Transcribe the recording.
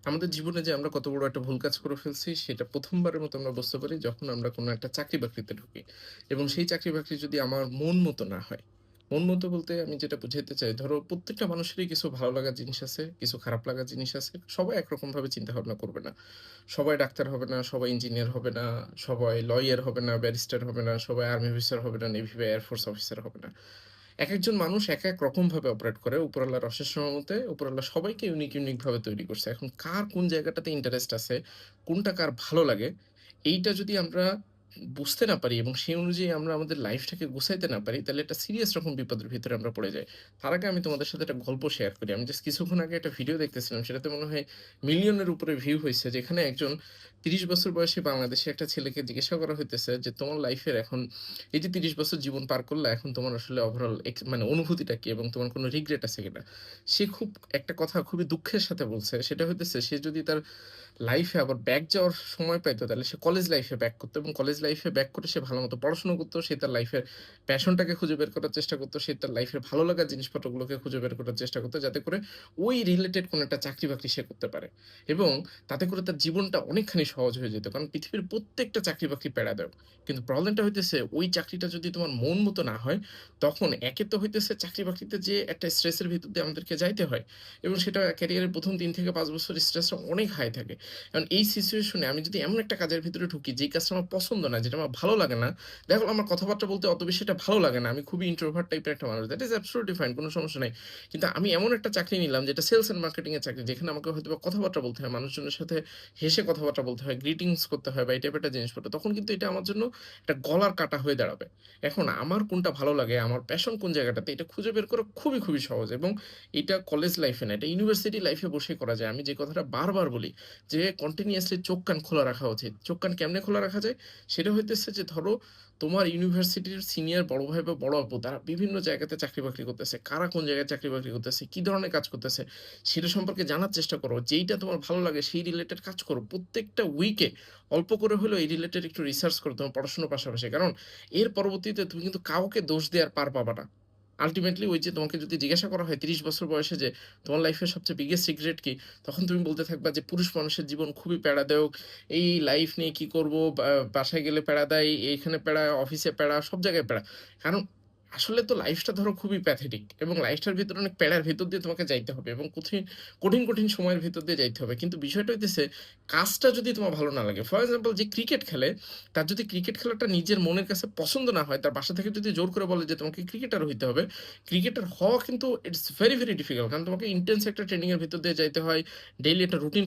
আমাদের জীবনে যে আমরা কত বড় একটা ভুল কাজ করে ফেলছি সেটা ১ম বারের মতো আমরা বুঝতে পারি যখন আমরা কোনো একটা চাকরি-বাকরিতে ঢুকি। এবং সেই চাকরি-বাকরি যদি আমার মন মতো না হয়। মন মতো বলতে আমি যেটা বুঝাইতে চাই, ধরো প্রত্যেকটা মানুষেরই কিছু ভালো লাগার জিনিস আছে, কিছু খারাপ লাগার জিনিস আছে। সবাই একরকমভাবে চিন্তাভাবনা করবে না। সবাই ডাক্তার হবে না, সবাই ইঞ্জিনিয়ার হবে না, সবাই লয়ার হবে না, ব্যারিস্টার হবে না, সবাই আর্মি অফিসার হবে না, নেভি বা এয়ারফোর্স অফিসার হবে না। একেকজন মানুষ একেক রকমভাবে অপারেট করে। উপরআল্লাহর অশেষ রহমতে উপরআল্লাহ সবাইকে ইউনিক ভাবে তৈরি করছে। এখন কার কোন জায়গাটাতে ইন্টারেস্ট আছে, কোনটা কার ভালো লাগে, এইটা যদি আমরা বুঝতে না পারি এবং সেই অনুযায়ী আমরা আমাদের লাইফটাকে গুছাইতে না পারি, তাহলে একটা সিরিয়াস রকম বিপদের ভিতরে আমরা পড়ে যাই। তার আগে আমি তোমাদের সাথে একটা গল্প শেয়ার করি। আমি জাস্ট কিছুক্ষণ আগে একটা ভিডিও দেখতেছিলাম। সেটাতে মনে হয় মিলিয়নের উপরে ভিউ হইছে। যেখানে একজন ৩০ বছর বয়সী বাংলাদেশী একটা ছেলেকে জিজ্ঞাসা করা হইতেছে যে, "তোমার লাইফের এখন এই যে ৩০ বছর জীবন পার করলা, এখন তোমার আসলে ওভারঅল মানে অনুভূতিটা কি এবং তোমার কোনো রিগ্রেট আছে কিনা?" সে খুব একটা কথা খুবই দুঃখের সাথে বলছে। সেটা হইতেছে সে যদি তার লাইফে আবার ব্যাক যাওয়ার সময় পাইতো, তাহলে সে কলেজ লাইফে ব্যাক করতো এবং কলেজ লাইফে ব্যাক করে সে ভালোমতো পড়াশোনা করতো। সে তার লাইফের প্যাশনটাকে খুঁজে বের করার চেষ্টা করতো। সে তার লাইফের ভালো লাগার জিনিসপত্রগুলোকে খুঁজে বের করার চেষ্টা করতো, যাতে করে ওই রিলেটেড কোনো একটা চাকরি-বাকরি সে করতে পারে। এবং তাতে করে তার জীবনটা অনেকখানি সহজ হয়ে যেত। কারণ পৃথিবীর প্রত্যেকটা চাকরি-বাকরি প্যারাদায়ক। কিন্তু প্রবলেমটা হইতেছে ওই চাকরিটা যদি তোমার মন মতো না হয়, তখন একে তো হইতেছে চাকরি-বাকরিতে যে একটা স্ট্রেসের ভিতর দিয়ে আমাদেরকে যাইতে হয় এবং সেটা ক্যারিয়ারের ১ম ৩ থেকে ৫ বছর স্ট্রেসটা অনেক হাই থাকে। কারণ এই সিচুয়েশনে আমি যদি এমন একটা কাজের ভিতরে ঢুকি যেই কাজটা আমার পছন্দ না, যেটা আমার ভালো লাগে না, দেখা গেল আমার কথাবার্তা বলতে অত বেশি এটা ভালো লাগে না। আমি খুবই ইন্ট্রোভার্ট টাইপের একটা মানুষ। দ্যাট ইস অ্যাবসোলিউটলি ফাইন, কোন সমস্যা নাই। কিন্তু আমি এমন একটা চাকরি নিলাম যেটা সেলস অ্যান্ড মার্কেটিং এর চাকরি, যেখানে আমাকে হয়তোবা কথাবার্তা বলতে হয়, মানুষজনের সাথে হেসে কথাবার্তা বলতে হয়, গ্রিটিংস করতে হয় বা এই টাইপের একটা জিনিসপত্র। তখন কিন্তু এটা আমার জন্য একটা গলার কাঁটা হয়ে দাঁড়াবে। এখন আমার কোনটা ভালো লাগে, আমার প্যাশন কোন জায়গাটাতে, এটা খুঁজে বের করা খুবই সহজ এবং এটা কলেজ লাইফে না, এটা ইউনিভার্সিটি লাইফে বসেই করা যায়। আমি যে কথাটা বারবার বলি যে কন্টিনিউয়াসলি চোখ কান খোলা রাখা উচিত। চোখ কান কেমনে খোলা রাখা যায়? সেটা হইতেছে যে ধরো তোমার ইউনিভার্সিটির সিনিয়র বড় ভাই বা বড় আপু তারা বিভিন্ন জায়গাতে চাকরি-বাকরি করতেছে। কারা কোন জায়গায় চাকরি-বাকরি করতেছে, কি ধরনের কাজ করতেছে সেটা সম্পর্কে জানার চেষ্টা করো। যেইটা তোমার ভালো লাগে সেই রিলেটেড কাজ করো। প্রত্যেকটা উইকে অল্প করে হলেও এই রিলেটেড একটু রিসার্চ করো তোমার পড়াশোনার পাশাপাশি। কারণ এর পরবর্তীতে তুমি কিন্তু কাউকে দোষ দেওয়ার পার পাবা না। আল্টিমেটলি ওই যে তোমাকে যদি জিজ্ঞাসা করা হয় ৩০ বছর বয়সে যে তোমার লাইফের সবচেয়ে বিগেস্ট রিগ্রেট কি? তখন তুমি বলতে থাকবা যে পুরুষ মানুষের জীবন খুবই প্যারাদায়ক। এই লাইফ নিয়ে কি করব? বাসায় গেলে প্যারা দেয়, এইখানে প্যারা, অফিসে প্যারা, সব জায়গায় প্যারা। কারণ আসলে তো লাইফটা ধরো খুবই প্যাথেটিক এবং লাইফটার ভিতরে অনেক প্যারার ভেতর দিয়ে তোমাকে যাইতে হবে এবং কঠিন সময়ের ভেতর দিয়ে যাইতে হবে। কিন্তু বিষয়টা হইতেছে কাজটা যদি তোমার ভালো না লাগে, ফর এক্সাম্পল যে ক্রিকেট খেলে, তার যদি ক্রিকেট খেলাটা নিজের মনের কাছে পছন্দ না হয়, তার বাসা থেকে যদি জোর করে বলে যে তোমাকে ক্রিকেটার হইতে হবে, ক্রিকেটার হওয়া কিন্তু ইটস ভেরি ডিফিকাল্ট। কারণ তোমাকে ইনটেন্স একটা ট্রেনিং এর ভিতর দিয়ে যাইতে হয়। ডেইলি একটা রুটিন